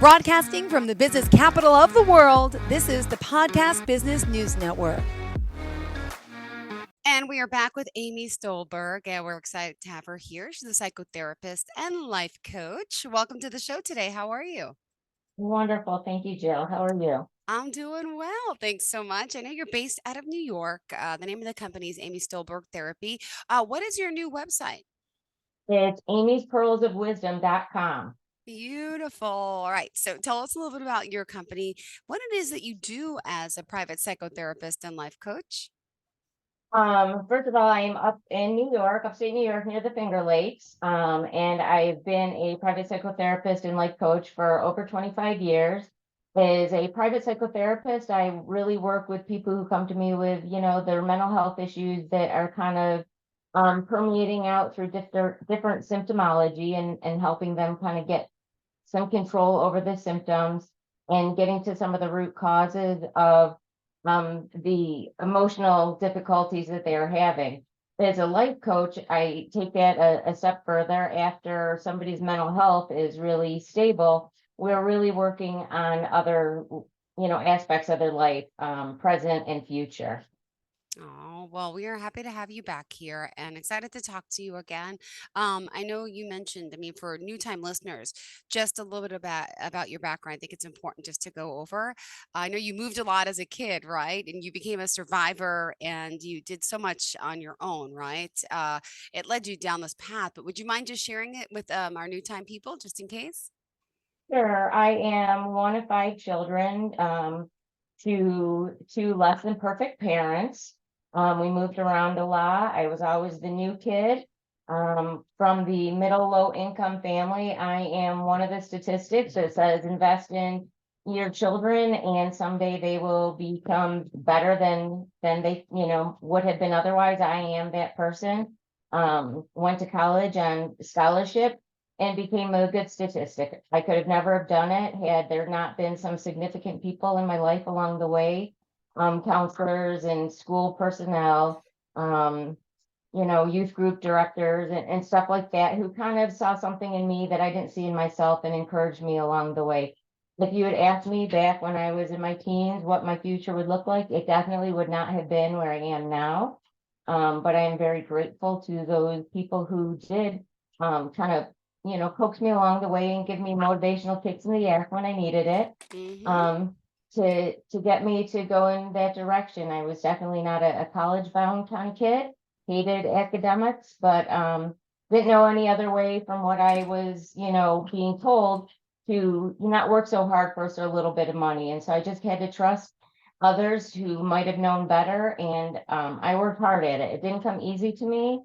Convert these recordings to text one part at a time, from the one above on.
Broadcasting from the business capital of the world, this is the Podcast Business News Network. And we are back with Amy Stolberg, and we're excited to have her here. She's a psychotherapist and life coach. Welcome to the show today. How are you? Wonderful. Thank you, Jill. How are you? I'm doing well. Thanks so much. I know you're based out of New York. The name of the company is Amy Stolberg Therapy. What is your new website? It's amy'spearlsofwisdom.com. Beautiful. All right. So tell us a little bit about your company, what it is that you do as a private psychotherapist and life coach. First of all, I am up in New York, upstate New York, near the Finger Lakes. And I've been a private psychotherapist and life coach for over 25 years. As a private psychotherapist, I really work with people who come to me with, their mental health issues that are kind of permeating out through different symptomology and helping them kind of get some control over the symptoms and getting to some of the root causes of the emotional difficulties that they are having. As a life coach, I take that a step further. After somebody's mental health is really stable, we're really working on other, aspects of their life, present and future. Oh, well, we are happy to have you back here and excited to talk to you again. I know you mentioned, I mean, for new time listeners, just a little bit about your background. I think it's important just to go over. I know you moved a lot as a kid, right? And you became a survivor and you did so much on your own, right? It led you down this path, but would you mind just sharing it with our new time people just in case? Sure, I am one of five children, to two less than perfect parents. We moved around a lot. I was always the new kid. From the middle low income family, I am one of the statistics that says invest in your children and someday they will become better than they, would have been otherwise. I am that person. Went to college on scholarship and became a good statistic. I could have never have done it had there not been some significant people in my life along the way, counselors and school personnel, youth group directors and stuff like that, who kind of saw something in me that I didn't see in myself and encouraged me along the way. If you had asked me back when I was in my teens what my future would look like, it definitely would not have been where I am now. But I am very grateful to those people who did kind of coax me along the way and give me motivational kicks in the ass when I needed it, Mm-hmm. um, to get me to go in that direction. I was definitely not a college bound kind of kid, hated academics, but didn't know any other way from what I was, being told to not work so hard for so little bit of money. And so I just had to trust others who might have known better. And I worked hard at it. It didn't come easy to me.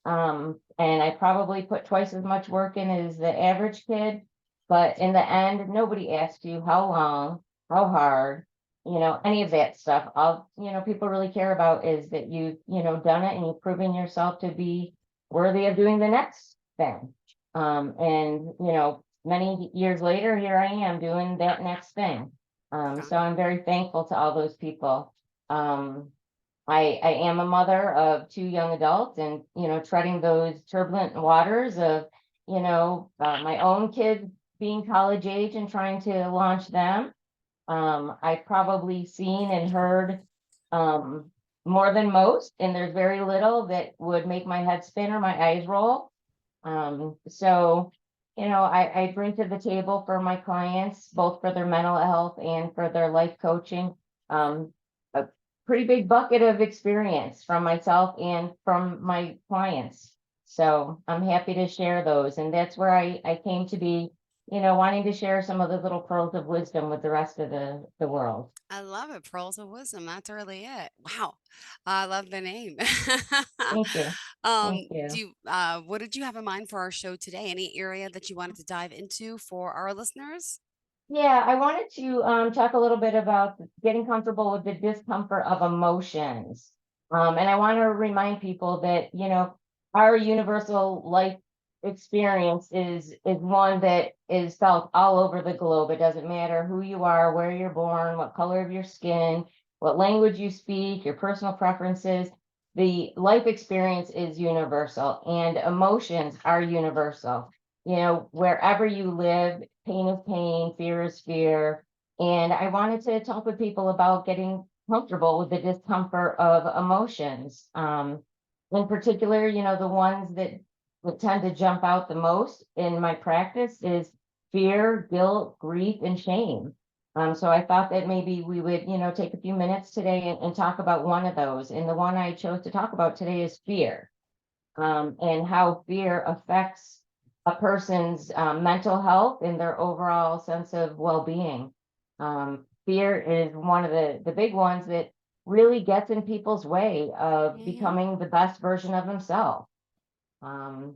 And I probably put twice as much work in as the average kid. But in the end, nobody asked you how long, how hard, any of that stuff. All, people really care about is that done it and you've proven yourself to be worthy of doing the next thing. And, many years later, here I am doing that next thing. So I'm very thankful to all those people. Um, I am a mother of two young adults and, treading those turbulent waters of, my own kids being college age and trying to launch them. I've probably seen and heard more than most, and there's very little that would make my head spin or my eyes roll. So, I bring to the table for my clients, both for their mental health and for their life coaching, a pretty big bucket of experience from myself and from my clients. So I'm happy to share those. And that's where I came to be, wanting to share some of the little pearls of wisdom with the rest of the world. I love it. Pearls of Wisdom. That's really it. Wow. I love the name. Thank you. Thank Do you. you, what did you have in mind for our show today? Any area that you wanted to dive into for our listeners? Yeah, I wanted to talk a little bit about getting comfortable with the discomfort of emotions. And I want to remind people that, our universal life experience is one that is felt all over the globe. It doesn't matter who you are, where you're born, what color of your skin, what language you speak, your personal preferences. The life experience is universal and emotions are universal. wherever you live, pain is pain, fear is fear. And I wanted to talk with people about getting comfortable with the discomfort of emotions. In particular, the ones that would tend to jump out the most in my practice is fear, guilt, grief, and shame. So I thought that maybe we would, take a few minutes today and talk about one of those. And the one I chose to talk about today is fear, and how fear affects a person's mental health and their overall sense of well-being. Fear is one of the big ones that really gets in people's way of Hmm. becoming the best version of themselves.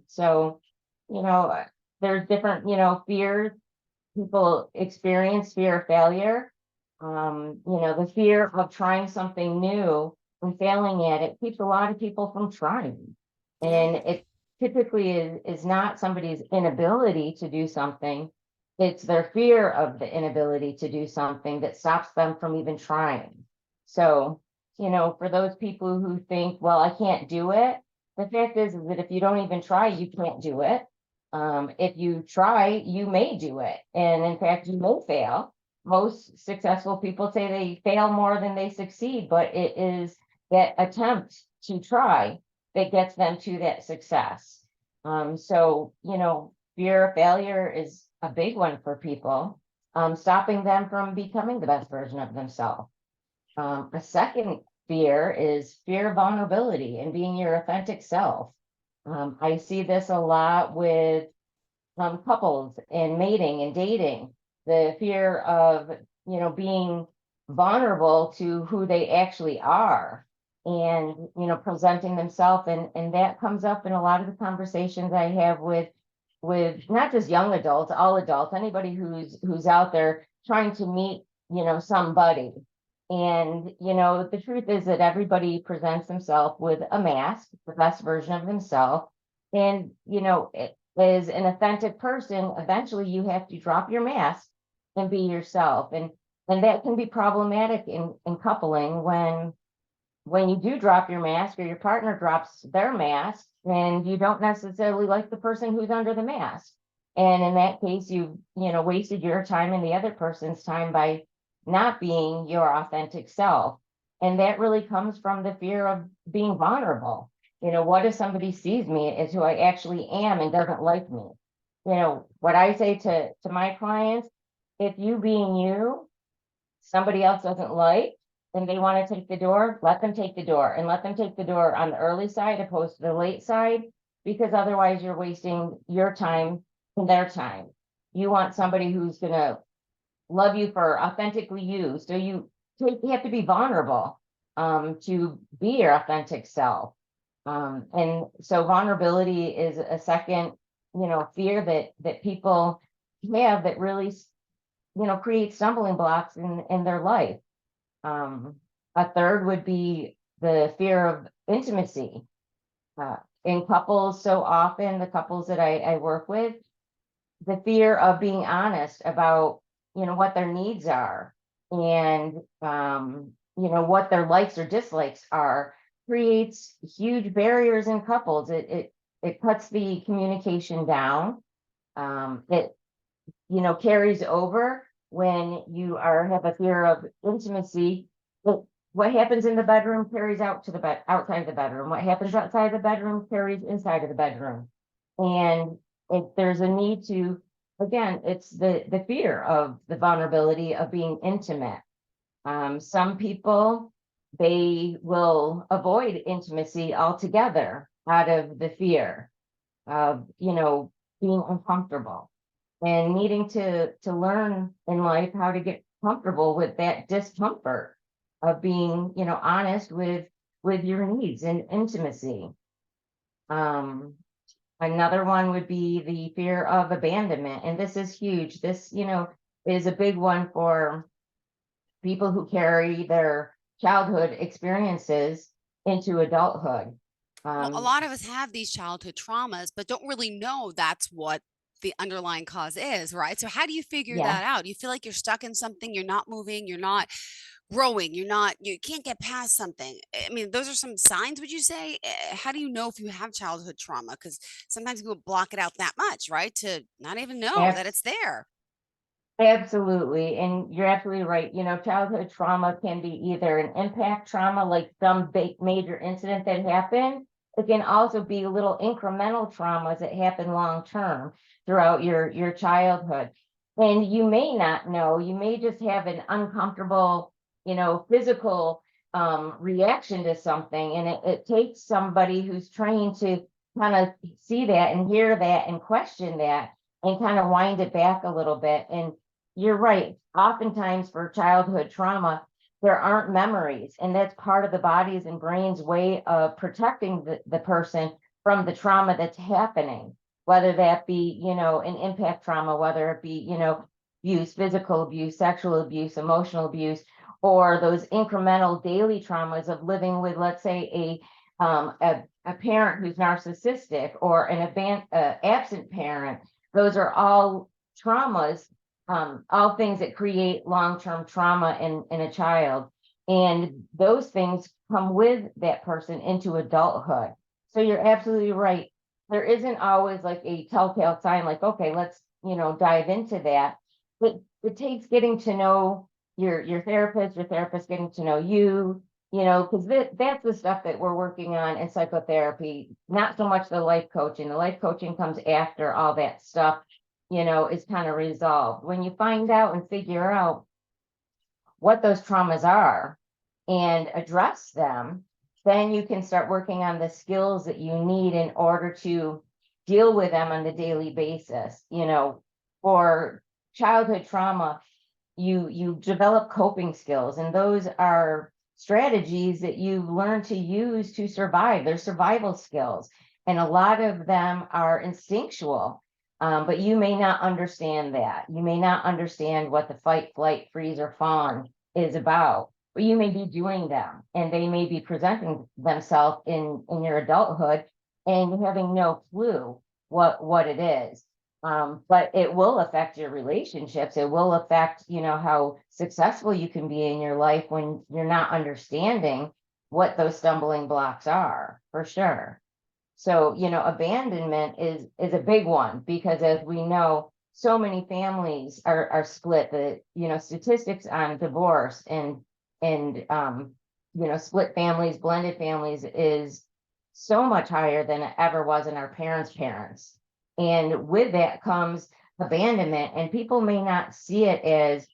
So, you know, there's different, fears. People experience fear of failure. The fear of trying something new and failing at it keeps a lot of people from trying. Yeah. And it typically is not somebody's inability to do something, it's their fear of the inability to do something that stops them from even trying. So, for those people who think, well, I can't do it, the fact is that if you don't even try, you can't do it. If you try, you may do it. And in fact, you may fail. Most successful people say they fail more than they succeed, but it is that attempt to try that gets them to that success. So, fear of failure is a big one for people, stopping them from becoming the best version of themselves. A second fear is fear of vulnerability and being your authentic self. I see this a lot with couples and mating and dating, the fear of, being vulnerable to who they actually are and, presenting themselves. And that comes up in a lot of the conversations I have with not just young adults, all adults, anybody who's out there trying to meet, somebody. And, the truth is that everybody presents themselves with a mask, the best version of themselves. And, as an authentic person, eventually you have to drop your mask and be yourself. And that can be problematic in coupling when you do drop your mask or your partner drops their mask and you don't necessarily like the person who's under the mask. And in that case, you wasted your time and the other person's time by not being your authentic self. And that really comes from the fear of being vulnerable. What if somebody sees me as who I actually am and doesn't like me? What I say to my clients, if you being you somebody else doesn't like and they want to take the door, let them take the door, and let them take the door on the early side opposed to the late side, because otherwise you're wasting your time and their time. You want somebody who's going to love you for authentically you. So you have to be vulnerable, to be your authentic self. And so vulnerability is a second, fear that people have that really, create stumbling blocks in their life. Um, a third would be the fear of intimacy. Uh, in couples, so often the couples that I work with, the fear of being honest about, what their needs are and, what their likes or dislikes are creates huge barriers in couples. It cuts the communication down. It carries over when you have a fear of intimacy. But what happens in the bedroom carries out to the bed outside the bedroom. What happens outside the bedroom carries inside of the bedroom. And if there's a need to, again, it's the fear of the vulnerability of being intimate. Some people, they will avoid intimacy altogether out of the fear of, being uncomfortable and needing to learn in life how to get comfortable with that discomfort of being, honest with your needs and intimacy. Um, Another one would be the fear of abandonment, and this is huge. This, is a big one for people who carry their childhood experiences into adulthood. Well, a Um, lot of us have these childhood traumas, but don't really know that's what the underlying cause is, right? So how do you figure yeah. that out? You feel like you're stuck in something, you're not moving, you're not growing, you can't get past something. I mean, those are some signs, would you say? How do you know if you have childhood trauma? Because sometimes people block it out that much, right? To not even know that it's there. Absolutely. And you're absolutely right. Childhood trauma can be either an impact trauma, like some big major incident that happened. It can also be little incremental traumas that happen long term throughout your childhood. And you may not know, you may just have an uncomfortable, physical reaction to something. And it takes somebody who's trained to kind of see that and hear that and question that and kind of wind it back a little bit. And you're right. Oftentimes for childhood trauma, there aren't memories, and that's part of the body's and brain's way of protecting the person from the trauma that's happening, whether that be, an impact trauma, whether it be, abuse, physical abuse, sexual abuse, emotional abuse, or those incremental daily traumas of living with, let's say, a parent who's narcissistic or absent parent. Those are all traumas, all things that create long-term trauma in a child. And those things come with that person into adulthood. So you're absolutely right. There isn't always like a telltale sign, like, okay, let's, dive into that. But it takes getting to know your therapist getting to know you, because that's the stuff that we're working on in psychotherapy, not so much the life coaching. The life coaching comes after all that stuff is kind of resolved. When you find out and figure out what those traumas are and address them, then you can start working on the skills that you need in order to deal with them on the daily basis. For childhood trauma, you develop coping skills, and those are strategies that you learn to use to survive. They're survival skills, and a lot of them are instinctual. But you may not understand that. You may not understand what the fight, flight, freeze, or fawn is about. But you may be doing them, and they may be presenting themselves in your adulthood, and you're having no clue what it is. But it will affect your relationships. It will affect, how successful you can be in your life when you're not understanding what those stumbling blocks are, for sure. So, abandonment is a big one because, as we know, so many families are split. The statistics on divorce and split families, blended families is so much higher than it ever was in our parents. And with that comes abandonment, and people may not see it as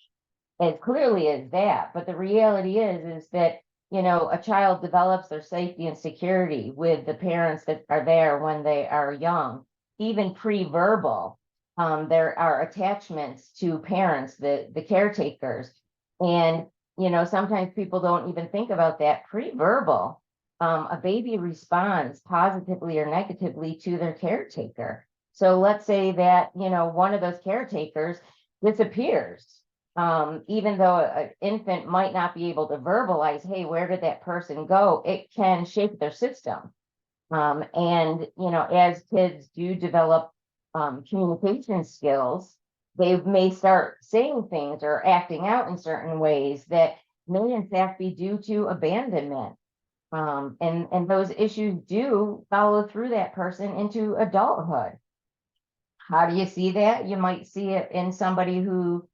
clearly as that. But the reality is that, a child develops their safety and security with the parents that are there when they are young, even pre-verbal. There are attachments to parents, the caretakers. And, sometimes people don't even think about that pre-verbal. A baby responds positively or negatively to their caretaker. So let's say that, one of those caretakers disappears, even though an infant might not be able to verbalize, hey, where did that person go? It can shake their system. And, as kids do develop communication skills, they may start saying things or acting out in certain ways that may, in fact, be due to abandonment. And those issues do follow through that person into adulthood. How do you see that? You might see it in somebody who,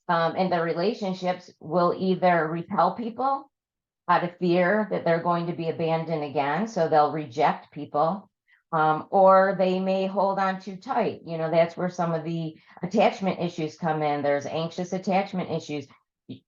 in their relationships, will either repel people out of fear that they're going to be abandoned again. So they'll reject people, or they may hold on too tight. That's where some of the attachment issues come in. There's anxious attachment issues.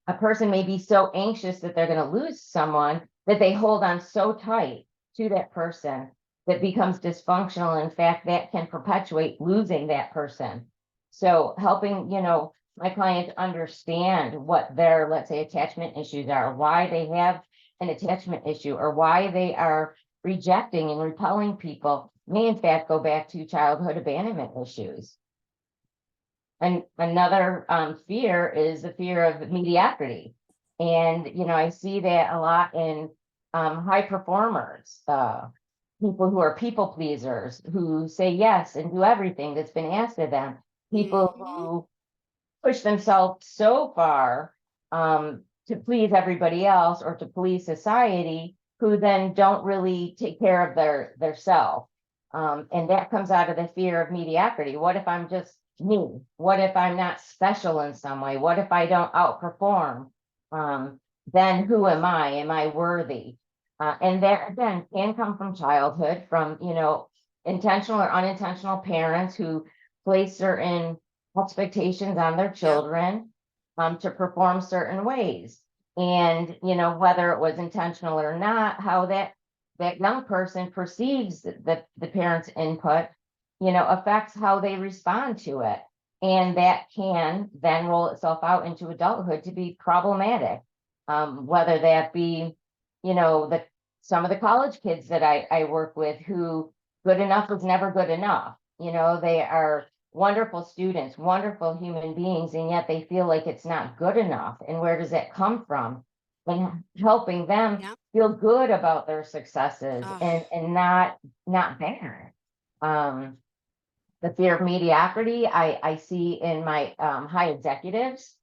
A person may be so anxious that they're going to lose someone that they hold on so tight to that person that becomes dysfunctional. In fact, that can perpetuate losing that person. So helping, my clients understand what their, let's say, attachment issues are, why they have an attachment issue, or why they are rejecting and repelling people may in fact go back to childhood abandonment issues. And another fear is the fear of mediocrity. And, I see that a lot in high performers, people who are people pleasers, who say yes and do everything that's been asked of them, people Hmm. who push themselves so far to please everybody else or to please society, who then don't really take care of their self. And that comes out of the fear of mediocrity. What if I'm just me? What if I'm not special in some way? What if I don't outperform? Um, then who am I? Am I worthy? And that again can come from childhood, from intentional or unintentional parents who place certain expectations on their Yep. children to perform certain ways. And whether it was intentional or not, how that young person perceives the parent's input, affects how they respond to it. And that can then roll itself out into adulthood to be problematic. Whether that be, the some of the college kids that I work with, who good enough is never good enough. They are wonderful students, wonderful human beings, and yet they feel like it's not good enough. And where does that come from? And helping them Yep. feel good about their successes, Oh, and not bad. Um, the fear of mediocrity I see in my high executives,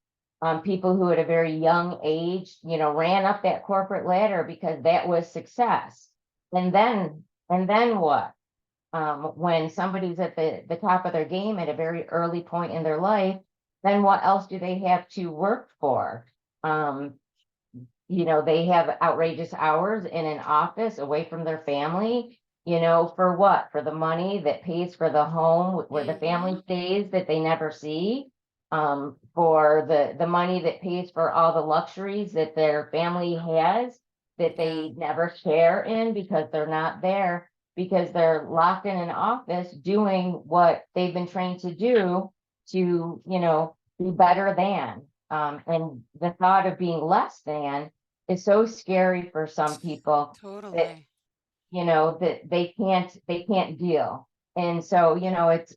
people who at a very young age, ran up that corporate ladder because that was success. And then what? When somebody's at the top of their game at a very early point in their life, then what else do they have to work for? Um, they have outrageous hours in an office away from their family, for what? For the money that pays for the home where the mm-hmm. family stays that they never see, for the money that pays for all the luxuries that their family has that Yeah, they never share in because they're not there, because they're locked in an office doing what they've been trained to do to, be better than. And the thought of being less than is so scary for some people that totally. that they can't deal. And so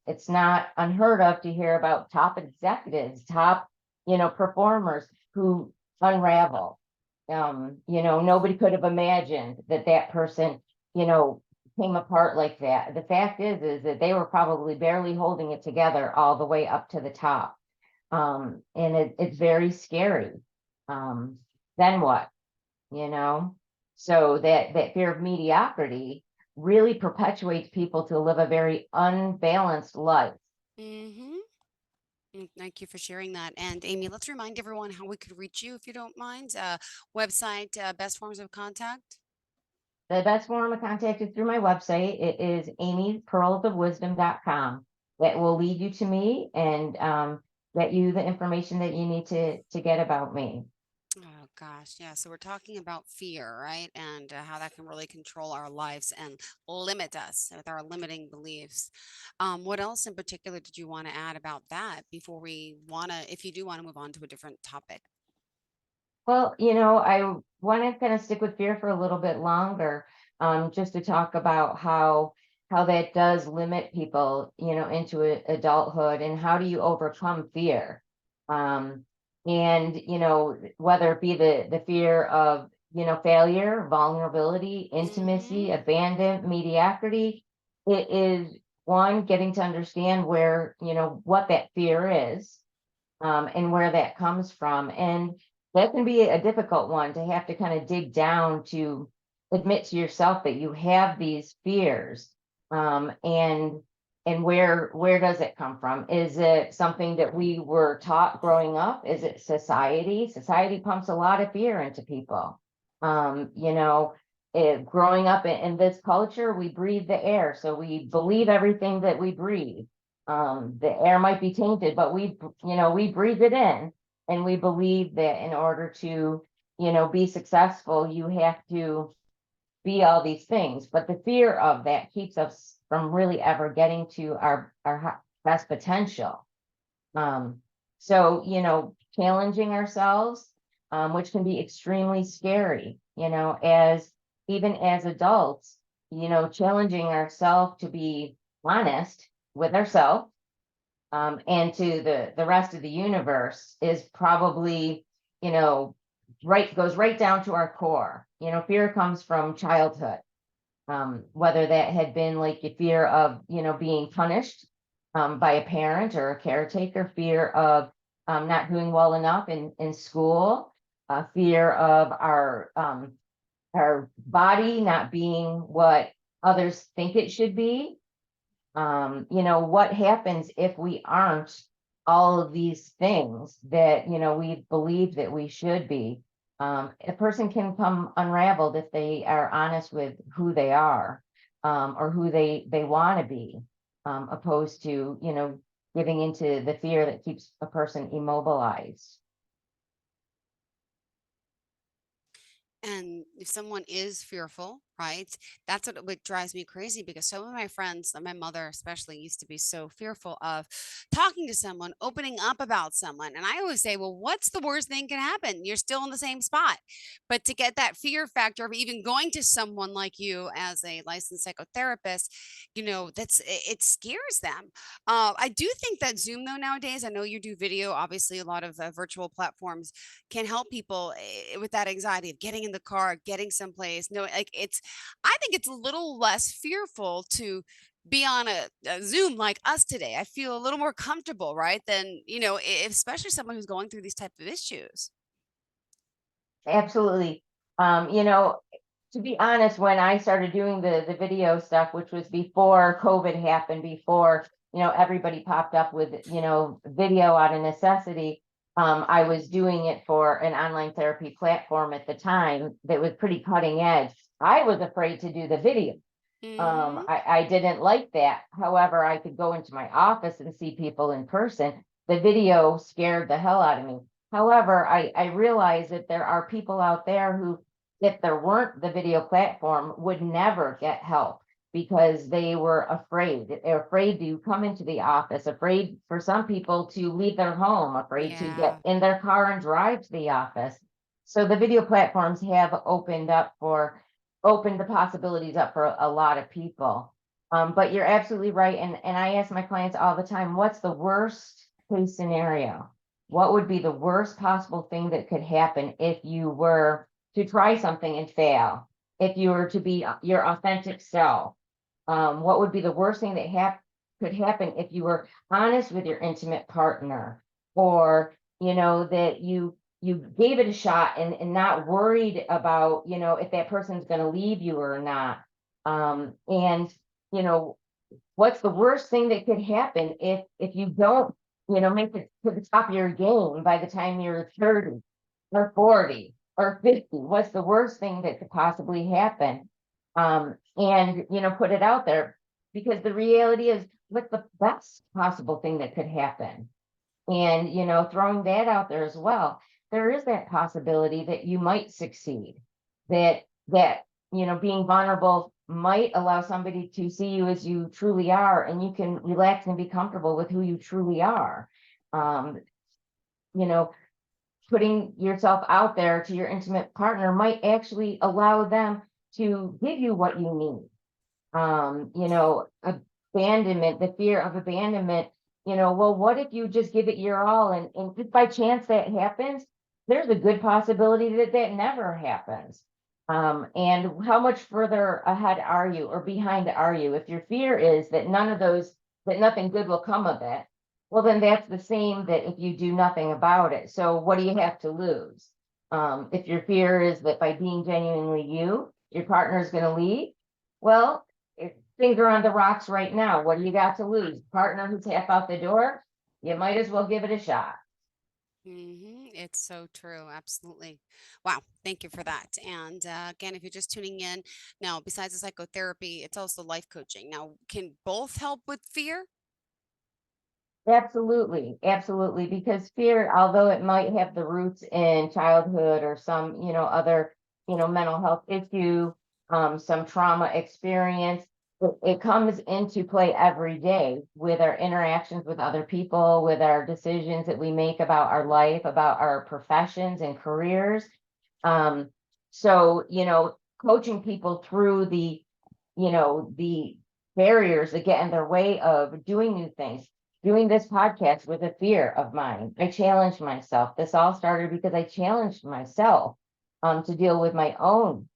it's not unheard of to hear about top executives, top performers who unravel. Nobody could have imagined that person you know came apart like that. The fact is that they were probably barely holding it together all the way up to the top. And it's very scary. um then what? you know so that fear of mediocrity really perpetuates people to live a very unbalanced life. Mm-hmm. Thank you for sharing that. And Amy, let's remind everyone how we could reach you if you don't mind. Website, best forms of contact. The best form of contact is through my website. It is amypearlsofwisdom.com. That will lead you to me and get you the information that you need to get about me. Oh gosh, yeah. So we're talking about fear, right? And how that can really control our lives and limit us with our limiting beliefs. What else in particular did you want to add about that before we want to, if you do want to move on to a different topic? Well, I want to kind of stick with fear for a little bit longer, just to talk about how that does limit people, into adulthood, and how do you overcome fear? Um, and whether it be the fear of failure, vulnerability, Mm-hmm. intimacy, abandon, mediocrity, it is one, getting to understand where what that fear is, and where that comes from. And that can be a difficult one, to have to kind of dig down to admit to yourself that you have these fears. And where does it come from? Is it something that we were taught growing up? Is it society? Society pumps a lot of fear into people. Growing up in this culture, we breathe the air, so we believe everything that we breathe. The air might be tainted, but we breathe it in, and we believe that in order to, be successful, you have to be all these things. But the fear of that keeps us from really ever getting to our best potential. Um, so, challenging ourselves, which can be extremely scary, as even as adults, challenging ourselves to be honest with ourselves, and to the rest of the universe, is probably, you know, goes right down to our core. Fear comes from childhood, whether that had been like a fear of, being punished by a parent or a caretaker, fear of not doing well enough in school, a fear of our body not being what others think it should be. What happens if we aren't all of these things that, we believe that we should be? A person can come unraveled if they are honest with who they are, or who they want to be, opposed to, giving into the fear that keeps a person immobilized. And if someone is fearful, right, that's what drives me crazy because some of my friends, and my mother especially, used to be so fearful of talking to someone, opening up about someone. And I always say, well, what's the worst thing can happen? You're still in the same spot. But to get that fear factor of even going to someone like you as a licensed psychotherapist, it scares them. I do think that Zoom, though, nowadays, I know you do video, obviously, a lot of virtual platforms can help people with that anxiety of getting in the car, getting someplace. No, like I think it's a little less fearful to be on a Zoom like us today. I feel a little more comfortable, right? Than, especially someone who's going through these type of issues. Absolutely. To be honest, when I started doing the video stuff, which was before COVID happened, before, everybody popped up with, video out of necessity, I was doing it for an online therapy platform at the time that was pretty cutting edge. I was afraid to do the video. Hmm. I didn't like that. However, I could go into my office and see people in person. The video scared the hell out of me. However, I realized that there are people out there who, if there weren't the video platform, would never get help because they were afraid. They're afraid to come into the office, afraid for some people to leave their home, afraid to get Yeah. in their car and drive to the office. So the video platforms have opened the possibilities up for a lot of people. But you're absolutely right. And I ask my clients all the time, what's the worst case scenario? What would be the worst possible thing that could happen if you were to try something and fail? If you were to be your authentic self? What would be the worst thing that could happen if you were honest with your intimate partner, or that you gave it a shot and not worried about if that person's going to leave you or not? And you know what's the worst thing that could happen if you don't make it to the top of your game by the time you're 30 or 40 or 50? What's the worst thing that could possibly happen? And put it out there, because the reality is, what's the best possible thing that could happen? And throwing that out there as well, there is that possibility that you might succeed, that being vulnerable might allow somebody to see you as you truly are, and you can relax and be comfortable with who you truly are. um you know Putting yourself out there to your intimate partner might actually allow them to give you what you need. Abandonment, the fear of abandonment, well, what if you just give it your all, and if by chance that happens, there's a good possibility that that never happens. And how much further ahead are you, or behind are you? If your fear is that that nothing good will come of it, well, then that's the same that if you do nothing about it. So what do you have to lose? If your fear is that by being genuinely you, your partner is going to leave, well, if things are on the rocks right now, what do you got to lose? Partner who's half out the door? You might as well give it a shot. It's so true. Absolutely. Wow. Thank you for that. And again, if you're just tuning in now, besides the psychotherapy, it's also life coaching. Now, can both help with fear? Absolutely, absolutely. Because fear, although it might have the roots in childhood or some, other, mental health issue, some trauma experience, it comes into play every day with our interactions with other people, with our decisions that we make about our life, about our professions and careers. Um, so, coaching people through the barriers that get in their way of doing new things. Doing this podcast was a fear of mine. I challenged myself. This all started because I challenged myself to deal with my own,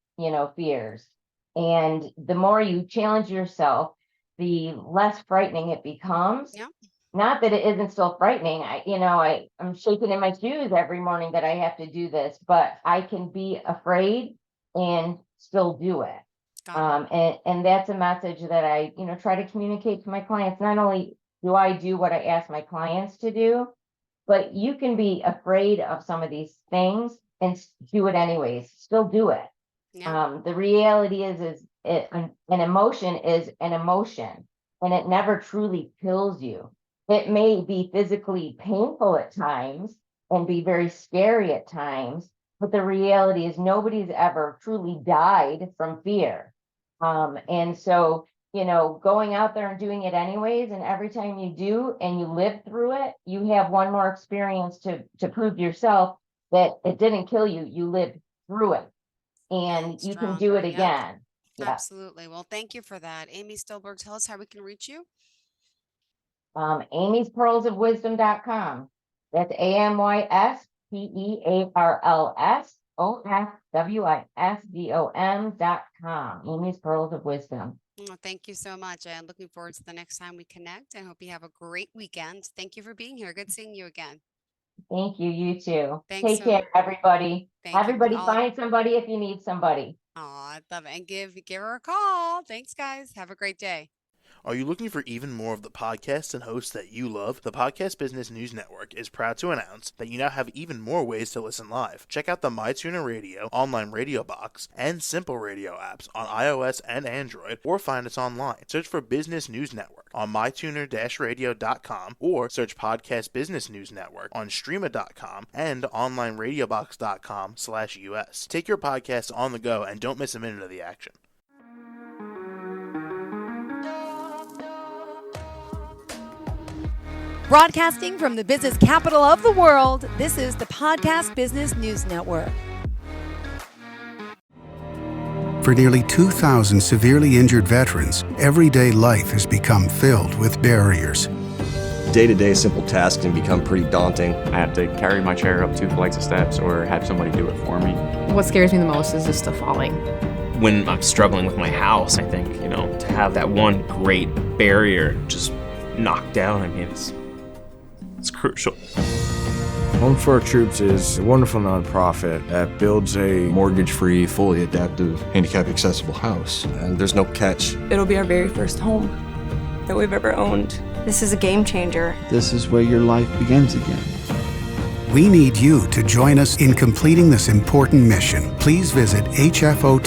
fears. And the more you challenge yourself, the less frightening it becomes. Yeah. not that it isn't still frightening. I'm shaking in my shoes every morning that I have to do this, but I can be afraid and still do it. Got it. And that's a message that I, try to communicate to my clients. Not only do I do what I ask my clients to do, but you can be afraid of some of these things and do it anyways. Still do it. Yeah. The reality an emotion is an emotion, and it never truly kills you. It may be physically painful at times and be very scary at times, but the reality is nobody's ever truly died from fear. And so, going out there and doing it anyways, and every time you do and you live through it, you have one more experience to prove to yourself that it didn't kill you. You lived through it, And and you can do stronger. it Yep. again. Yeah. Absolutely. Well, thank you for that. Amy Stolberg, tell us how we can reach you. Amy'spearlsofwisdom.com. That's AMYSPEARLSOFWISDOM.com. Amy's Pearls of Wisdom. Well, thank you so much. And looking forward to the next time we connect. I hope you have a great weekend. Thank you for being here. Good seeing you again. Thank you. You too. Thanks Take so care, everybody. Thank you. Everybody find somebody if you need somebody. Oh, I love it. And give her a call. Thanks, guys. Have a great day. Are you looking for even more of the podcasts and hosts that you love? The Podcast Business News Network is proud to announce that you now have even more ways to listen live. Check out the MyTuner Radio, online radio box, and Simple Radio apps on iOS and Android, or find us online. Search for Business News Network on mytuner-radio.com, or search Podcast Business News Network on streama.com and onlineradiobox.com/US. Take your podcast on the go and don't miss a minute of the action. Broadcasting from the business capital of the world, this is the Podcast Business News Network. For nearly 2,000 severely injured veterans, everyday life has become filled with barriers. Day-to-day simple tasks can become pretty daunting. I have to carry my chair up 2 flights of steps or have somebody do it for me. What scares me the most is just the falling. When I'm struggling with my house, I think, to have that one great barrier just knocked down, it's crucial. Home for Our Troops is a wonderful nonprofit that builds a mortgage-free, fully adaptive, handicap-accessible house. And there's no catch. It'll be our very first home that we've ever owned. This is a game changer. This is where your life begins again. We need you to join us in completing this important mission. Please visit hfotusa.org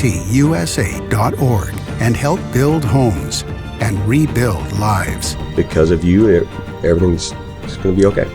and help build homes and rebuild lives. Because of you, everything's going to be okay.